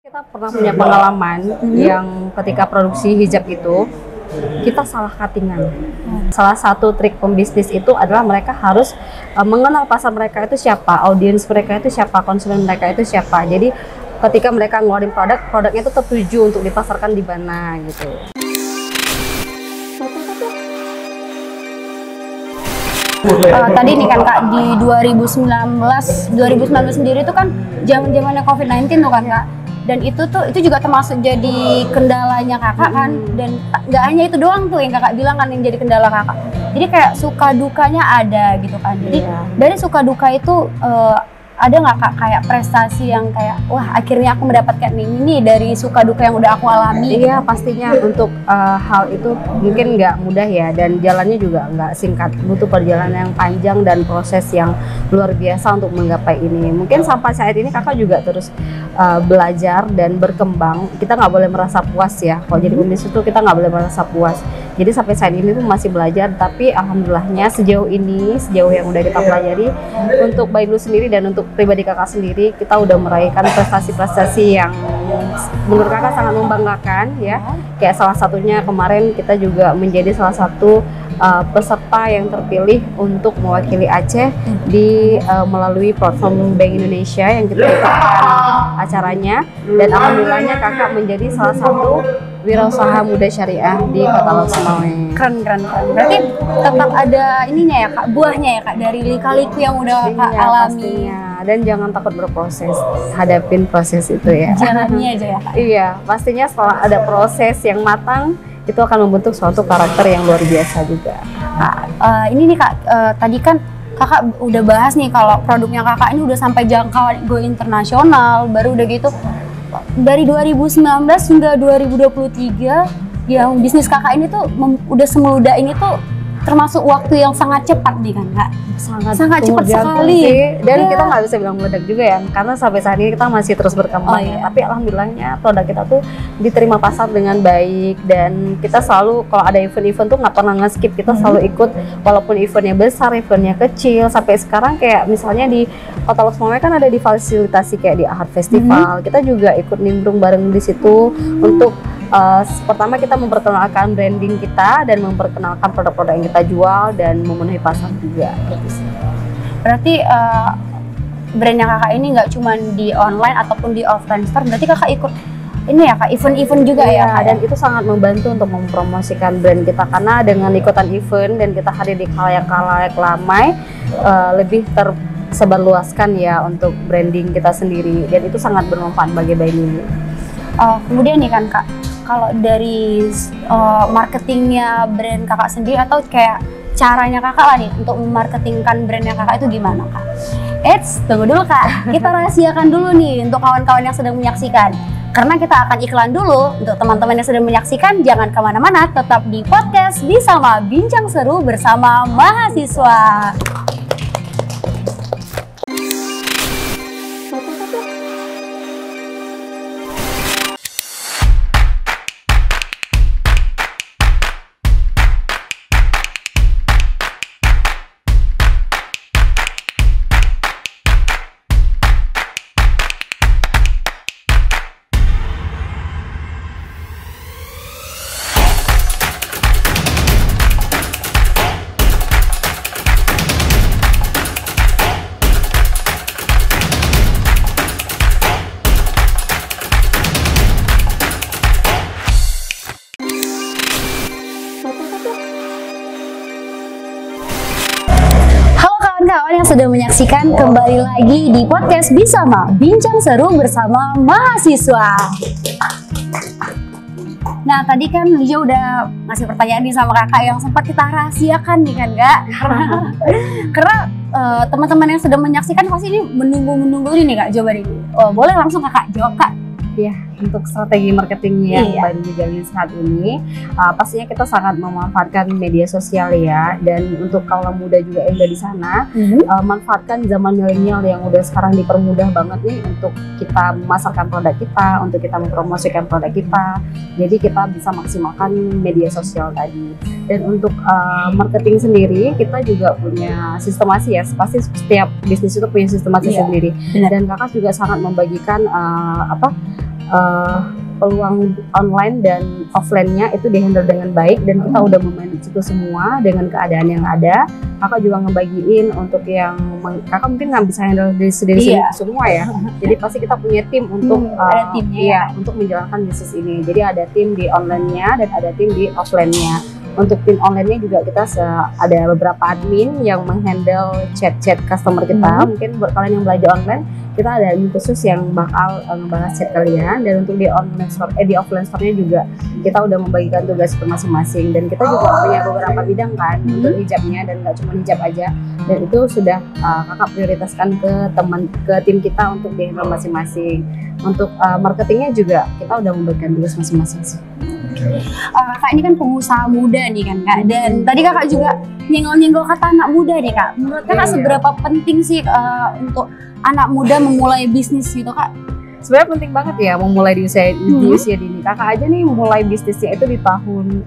Kita pernah punya pengalaman yang ketika produksi hijab itu kita salah cuttingan. Salah satu trik pembisnis itu adalah mereka harus mengenal pasar mereka itu siapa, audiens mereka itu siapa, konsumen mereka itu siapa. Jadi ketika mereka ngeluarin produknya itu tertuju untuk dipasarkan di mana gitu. Tadi nih kan Kak, di 2019 sendiri itu kan zaman-zamannya COVID-19 tuh kan Kak. Dan itu juga termasuk jadi kendalanya kakak kan, dan nggak hanya itu doang tuh yang kakak bilang kan yang jadi kendala kakak. Jadi kayak suka dukanya ada gitu kan. Jadi dari suka duka itu ada nggak Kak kayak prestasi yang kayak wah akhirnya aku mendapatkan ini dari suka duka yang udah aku alami? Iya pastinya untuk hal itu mungkin nggak mudah ya, dan jalannya juga nggak singkat, butuh perjalanan yang panjang dan proses yang luar biasa untuk menggapai ini. Mungkin sampai saat ini kakak juga terus belajar dan berkembang. Kita nggak boleh merasa puas ya, kalau jadi pembisnis itu kita nggak boleh merasa puas. Jadi sampai saat ini tuh masih belajar, tapi alhamdulillahnya sejauh yang udah kita pelajari untuk Bainu sendiri dan untuk pribadi kakak sendiri, kita udah meraihkan prestasi-prestasi yang menurut kakak sangat membanggakan ya. Kayak salah satunya kemarin kita juga menjadi salah satu peserta yang terpilih untuk mewakili Aceh di melalui platform Bank Indonesia yang kita ikutkan acaranya, dan alhamdulillahnya kakak menjadi salah satu wirausaha muda syariah di Kota Lok Sumawe. Keren. Berarti tetap ada ininya ya Kak, buahnya ya Kak dari lika-liku yang udah Kak alami. Pastinya. Dan jangan takut berproses, hadapin proses itu ya. Jalannya aja ya Kak. Iya, pastinya setelah ada proses yang matang, itu akan membentuk suatu karakter yang luar biasa juga. Ini nih Kak, tadi kan kakak udah bahas nih kalau produknya kakak ini udah sampai jangkauan go internasional, baru udah gitu. Dari 2019 hingga 2023 yang bisnis kakak ini tuh udah semudah ini tuh termasuk waktu yang sangat cepat nih kan Kak? Sangat cepat sekali sih. Dan kita nggak bisa bilang meledak juga ya, karena sampai saat ini kita masih terus berkembang. Tapi alhamdulillahnya produk kita tuh diterima pasar dengan baik, dan kita selalu kalau ada event-event tuh nggak pernah nge-skip, kita selalu ikut walaupun eventnya besar, eventnya kecil. Sampai sekarang kayak misalnya di Kota Lok Sumawe kan ada difasilitasi kayak di Ahad Festival, kita juga ikut nimbrung bareng di situ untuk pertama kita memperkenalkan branding kita dan memperkenalkan produk-produk yang kita jual dan memenuhi pasar juga. Berarti brandnya kakak ini nggak cuma di online ataupun di offline store, berarti kakak ikut ini ya Kak, event-event juga ya Kak? Dan itu sangat membantu untuk mempromosikan brand kita, karena dengan ikutan event dan kita hadir di khalayak-khalayak ramai, lebih tersebarluaskan ya untuk branding kita sendiri, dan itu sangat bermanfaat bagi Bainu. Kemudian nih kan Kak, kalau dari marketingnya brand kakak sendiri atau kayak caranya kakak lah nih untuk memarketingkan brandnya kakak itu gimana Kak? Eits, tunggu dulu Kak, kita rahasiakan dulu nih untuk kawan-kawan yang sedang menyaksikan. Karena kita akan iklan dulu. Untuk teman-teman yang sedang menyaksikan, jangan kemana-mana, tetap di podcast Bisama, bincang seru bersama mahasiswa. Kawan yang sedang menyaksikan, kembali lagi di podcast Bisama, bincang seru bersama mahasiswa. Nah tadi kan Lija udah ngasih pertanyaan nih sama kakak yang sempat kita rahasiakan nih kan Kak. Karena teman-teman yang sedang menyaksikan pasti ini menunggu ini Kak jawaban ini. Boleh langsung kakak jawab Kak. Ya, untuk strategi marketing yang Bainu jalani saat ini, pastinya kita sangat memanfaatkan media sosial ya. Dan untuk kaula muda juga yang ada di sana, manfaatkan zaman milenial yang udah sekarang dipermudah banget nih untuk kita memasarkan produk kita, untuk kita mempromosikan produk kita. Jadi kita bisa maksimalkan media sosial tadi. Dan untuk marketing sendiri, kita juga punya sistemasi ya. Pasti setiap bisnis itu punya sistemasi sendiri. Dan kakak juga sangat membagikan peluang online dan offline-nya itu dihandle dengan baik, dan kita udah memanage itu semua dengan keadaan yang ada. Kakak juga ngebagiin untuk yang kakak mungkin nggak bisa handle dari sendiri semua ya. Jadi pasti kita punya tim untuk ada timnya ya, untuk menjalankan bisnis ini. Jadi ada tim di online-nya dan ada tim di offline-nya. Untuk tim online-nya juga kita ada beberapa admin yang menghandle chat-chat customer kita. Mungkin buat kalian yang belajar online, kita ada admin khusus yang bakal ngebalas chat kalian. Dan untuk di online store, di offline store-nya juga kita udah membagikan tugas ke masing-masing. Dan kita juga punya beberapa bidang kan untuk hijabnya, dan nggak cuma hijab aja. Dan itu sudah kakak prioritaskan ke tim kita untuk di handle masing-masing. Untuk marketingnya juga kita udah membagikan tugas masing-masing sih. Kakak ini kan pengusaha muda nih kan Kak, dan tadi kakak juga nyenggol-nyenggol kata anak muda nih Kak. Menurut kakak seberapa penting sih untuk anak muda memulai bisnis gitu Kak? Sebenarnya penting banget ya memulai di usia dini. Kakak aja nih mulai bisnisnya itu di tahun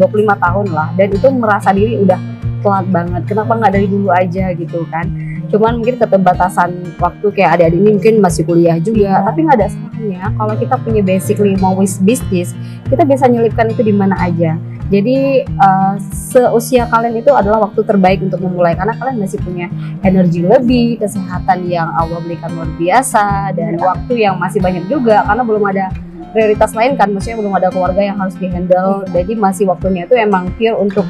25 tahun lah, dan itu merasa diri udah telat banget. Kenapa nggak dari dulu aja gitu kan? Cuman mungkin keterbatasan waktu, kayak adik-adik ini mungkin masih kuliah juga, tapi nggak ada salahnya kalau kita punya basically mau bisnis, kita bisa nyelipkan itu di mana aja. Jadi seusia kalian itu adalah waktu terbaik untuk memulai, karena kalian masih punya energi lebih, kesehatan yang Allah berikan luar biasa, dan waktu yang masih banyak juga, karena belum ada prioritas lain kan, maksudnya belum ada keluarga yang harus dihandle. Jadi masih waktunya itu emang pure untuk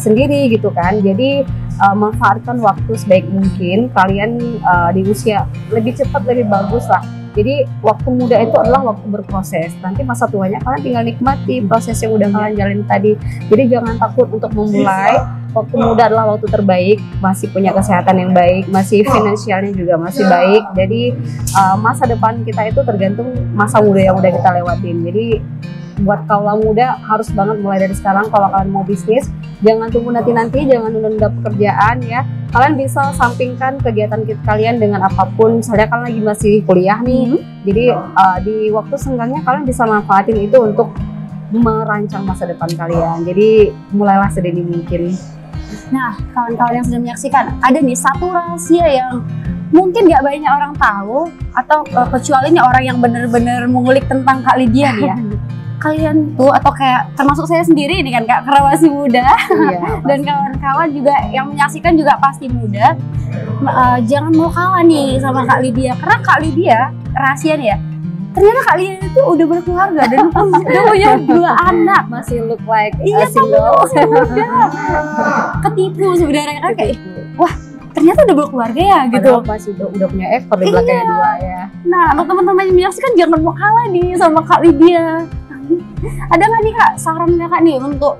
sendiri gitu kan. Jadi manfaatkan waktu sebaik mungkin. Kalian di usia lebih cepat lebih bagus lah. Jadi waktu muda itu adalah waktu berproses. Nanti masa tuanya kalian tinggal nikmati proses yang udah kalian jalin tadi. Jadi jangan takut untuk memulai. Waktu muda adalah waktu terbaik. Masih punya kesehatan yang baik, masih finansialnya juga masih baik. Jadi masa depan kita itu tergantung masa muda yang udah kita lewatin. Jadi buat kaula muda harus banget mulai dari sekarang. Kalau kalian mau bisnis, jangan tunggu nanti, jangan nunda pekerjaan ya. Kalian bisa sampingkan kegiatan kalian dengan apapun. Misalnya kalian lagi masih kuliah nih, jadi di waktu senggangnya kalian bisa manfaatin itu untuk merancang masa depan kalian. Jadi mulailah sedini mungkin. Nah, kawan-kawan yang sudah menyaksikan, ada nih satu rahasia yang mungkin gak banyak orang tahu, atau kecuali nih orang yang benar-benar mengulik tentang Kak Lydia nih ya. Kalian tuh, atau kayak termasuk saya sendiri ini kan Kak, karena masih muda, dan kawan-kawan juga yang menyaksikan juga pasti muda. Jangan mau kalah nih sama Kak Lydia, karena Kak Lydia rahasia nih ya, ternyata Kak Lydia itu udah berkeluarga dan udah punya 2 anak. Masih look like single. Ketipu sebenarnya kan, kayak wah ternyata udah berkeluarga ya gitu. Pasti udah punya ekor di belakangnya 2 ya. Nah, untuk teman-teman yang menyaksikan jangan mau kalah nih sama Kak Lydia. Ada nggak nih Kak saran Kakak nih untuk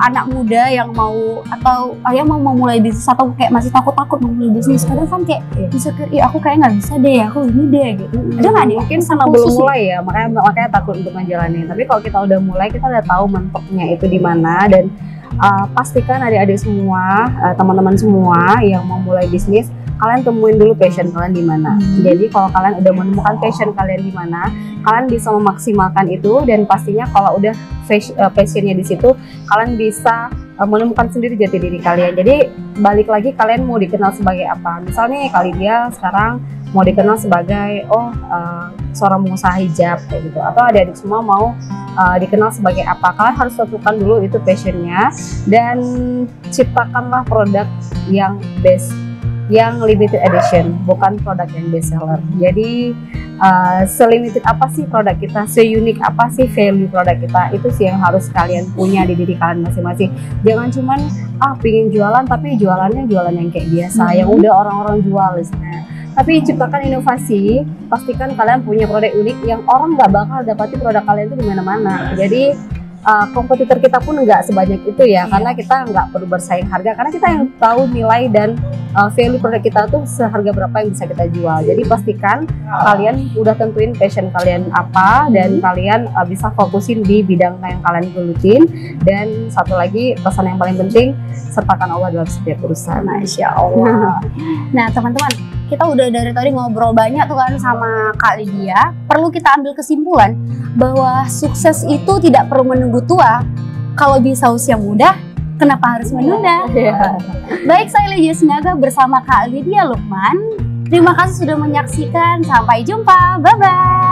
anak muda yang mau, atau yang mau memulai bisnis, atau kayak masih takut-takut memulai bisnis? Kadang kan kayak bisa aku kayak nggak bisa deh, aku ini deh gitu. Ada nggak nih? Mungkin sama belum mulai ya, makanya takut untuk ngejalanin. Tapi kalau kita udah mulai, kita udah tahu mentoknya itu di mana. Dan pastikan adik-adik semua, teman-teman semua yang mau mulai bisnis, kalian temuin dulu passion kalian di mana. Jadi kalau kalian udah menemukan passion kalian di mana, kalian bisa memaksimalkan itu. Dan pastinya kalau udah passionnya di situ, kalian bisa menemukan sendiri jati diri kalian. Jadi balik lagi, kalian mau dikenal sebagai apa. Misalnya kali dia sekarang mau dikenal sebagai seorang pengusaha hijab kayak gitu, atau adik-adik semua mau dikenal sebagai apa. Kalian harus tentukan dulu itu passionnya, dan ciptakanlah produk yang best, yang limited edition, bukan produk yang best seller. Jadi selimited apa sih produk kita, seunik apa sih value produk kita, itu sih yang harus kalian punya di diri kalian masing-masing. Jangan cuman pingin jualan tapi jualannya jualan yang kayak biasa, yang udah orang-orang jual misalnya. Tapi ciptakan inovasi, pastikan kalian punya produk unik yang orang nggak bakal dapati produk kalian itu di mana-mana. Jadi kompetitor kita pun nggak sebanyak itu ya, karena kita nggak perlu bersaing harga, karena kita yang tahu nilai dan value produk kita tuh seharga berapa yang bisa kita jual. Jadi pastikan kalian udah tentuin passion kalian apa, dan kalian bisa fokusin di bidang yang kalian gelutin. Dan satu lagi pesan yang paling penting, sertakan Allah dalam setiap urusan. Masya Allah. Nah teman-teman, kita udah dari tadi ngobrol banyak tuh kan sama Kak Lydia. Perlu kita ambil kesimpulan bahwa sukses itu tidak perlu menunggu tua. Kalau bisa usia muda, kenapa harus menunda? Baik, saya Lydia Sinaga bersama Kak Lydia Lukman. Terima kasih sudah menyaksikan. Sampai jumpa. Bye-bye.